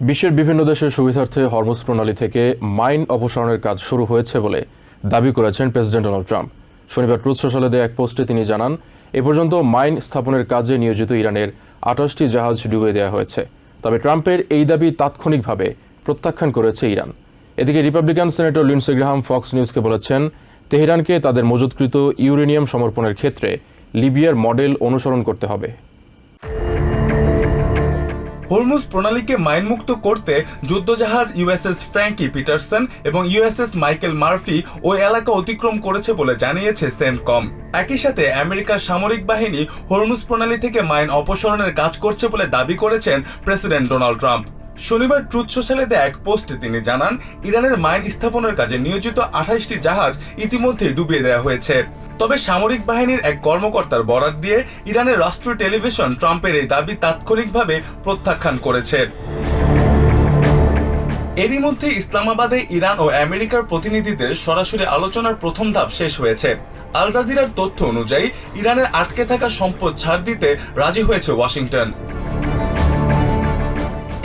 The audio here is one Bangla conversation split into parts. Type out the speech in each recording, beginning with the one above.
বিশ্বের বিভিন্ন দেশের সুবিধার্থে হরমুজ প্রণালী থেকে মাইন অপসারণের কাজ শুরু হয়েছে বলে দাবি করেছেন প্রেসিডেন্ট ডোনাল্ড ট্রাম্প। শনিবার ট্রুথ সোশ্যালে দেয়া এক পোস্টে তিনি জানান, এ পর্যন্ত মাইন স্থাপনের কাজে নিয়োজিত ইরানের ২৮টি জাহাজ ডুবিয়ে দেওয়া হয়েছে। তবে ট্রাম্পের এই দাবি তাৎক্ষণিকভাবে প্রত্যাখ্যান করেছে ইরান। এদিকে Republican senator Lindsey Graham Fox নিউজকে বলেছেন, তেহরানকে তাদের মজুতকৃত ইউরেনিয়াম সমর্পণের ক্ষেত্রে লিবিয়ার মডেল অনুসরণ করতে হবে। হরমুজ প্রণালীকে মাইনমুক্ত করতে যুদ্ধজাহাজ ইউএসএস ফ্র্যাঙ্কি পিটারসন এবং ইউএসএস মাইকেল মার্ফি ওই এলাকা অতিক্রম করেছে বলে জানিয়েছে সেন্টকম। একই সাথে আমেরিকার সামরিক বাহিনী হরমুজ প্রণালী থেকে মাইন অপসারণের কাজ করছে বলে দাবি করেছেন প্রেসিডেন্ট ডোনাল্ড ট্রাম্প। শনিবার ট্রুথ সোশ্যালে দেয়া এক পোস্টে তিনি জানান, ইরানের মাইন স্থাপনের কাজে নিয়োজিত ২৮টি জাহাজ ইতিমধ্যেই ডুবিয়ে দেওয়া হয়েছে। তবে সামরিক বাহিনীর এক কর্মকর্তার বরাত দিয়ে ইরানের রাষ্ট্রীয় টেলিভিশন ট্রাম্পের এই দাবি তাৎক্ষণিকভাবে প্রত্যাখ্যান করেছে। এরই মধ্যে ইসলামাবাদে ইরান ও আমেরিকার প্রতিনিধিদের সরাসরি আলোচনার প্রথম ধাপ শেষ হয়েছে। আল জাজিরার তথ্য অনুযায়ী ইরানের আটকে থাকা সম্পদ ছাড় দিতে রাজি হয়েছে ওয়াশিংটন।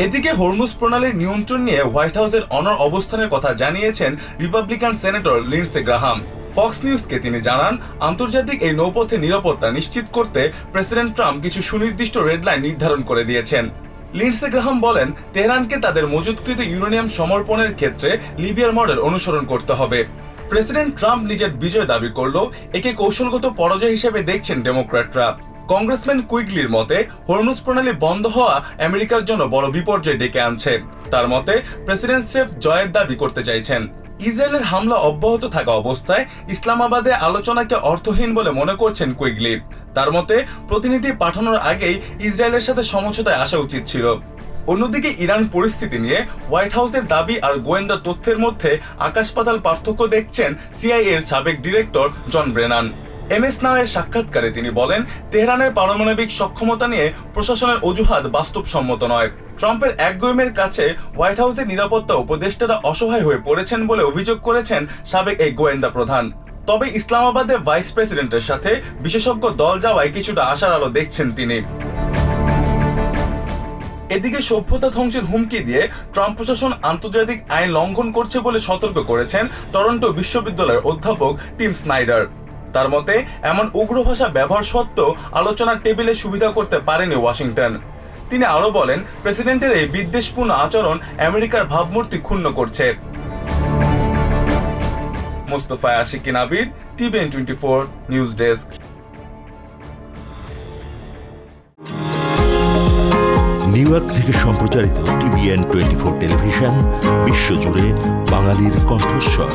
এদিকে হরমুজ প্রণালীর নিয়ন্ত্রণ নিয়ে হোয়াইট হাউসের অনড় অবস্থানের কথা জানিয়েছেন Republican senator Lindsey Graham. Fox নিউজকে তিনি জানান, আন্তর্জাতিক এই নৌপথে নিরাপত্তা নিশ্চিত করতে প্রেসিডেন্ট ট্রাম্প কিছু সুনির্দিষ্ট রেডলাইন নির্ধারণ করে দিয়েছেন। লিন্ডসে গ্রাহাম বলেন, তেহরানকে তাদের মজুতকৃত ইউরেনিয়াম সমর্পণের ক্ষেত্রে লিবিয়ার মডেল অনুসরণ করতে হবে। প্রেসিডেন্ট ট্রাম্প নিজের বিজয় দাবি করলেও একে কৌশলগত পরাজয় হিসেবে দেখছেন ডেমোক্র্যাটরা। কংগ্রেসম্যান কুইগলির মতে, হরমুজ প্রণালী বন্ধ হওয়া আমেরিকার জন্য বড় বিপর্যয় ডেকে আনছে। তার মতে, প্রেসিডেন্ট স্রেফ জয়ের দাবি করতে চাইছেন। ইসরায়েলের হামলা অব্যাহত থাকা অবস্থায় ইসলামাবাদে আলোচনাকে অর্থহীন বলে মনে করছেন কুইগলি। তার মতে, প্রতিনিধি পাঠানোর আগেই ইসরায়েলের সাথে সমঝোতায় আসা উচিত ছিল। অন্যদিকে ইরান পরিস্থিতি নিয়ে হোয়াইট হাউসের দাবি আর গোয়েন্দা তথ্যের মধ্যে আকাশ পাতাল পার্থক্য দেখছেন সিআইএ এর সাবেক ডিরেক্টর জন ব্রেনান। এমএস নাওয়ের সাক্ষাৎকারে তিনি বলেন, তেহরানের পারমাণবিক সক্ষমতা নিয়ে প্রশাসনের অজুহাত বাস্তবসম্মত নয়। ট্রাম্পের একগুঁয়েমের কাছে হোয়াইট হাউসের নিরাপত্তা উপদেষ্টারা অসহায় হয়ে পড়েছেন বলে অভিযোগ করেছেন সাবেক এই গোয়েন্দা প্রধান। তবে ইসলামাবাদে ভাইস প্রেসিডেন্টের সাথে বিশেষজ্ঞ দল যাওয়ায় কিছুটা আশার আলো দেখছেন তিনি। এদিকে সভ্যতা ধ্বংসের হুমকি দিয়ে ট্রাম্প প্রশাসন আন্তর্জাতিক আইন লঙ্ঘন করছে বলে সতর্ক করেছেন টরন্টো বিশ্ববিদ্যালয়ের অধ্যাপক টিম স্নাইডার। তার মতে, এমন উগ্র ভাষা ব্যবহার সত্ত্বেও আলোচনার টেবিলে সুবিধা করতে পারেনি ওয়াশিংটন। তিনি আরো বলেন, প্রেসিডেন্টের এই বিদ্বেষপূর্ণ আচরণ আমেরিকার ভাবমূর্তি ক্ষুণ্ণ করছে। Mostafa Ashikin Abir, TVN 24 news desk. New York থেকে সম্প্রচারিত টিভিএন 24 টেলিভিশন বিশ্বজুড়ে বাঙালির কণ্ঠস্বর।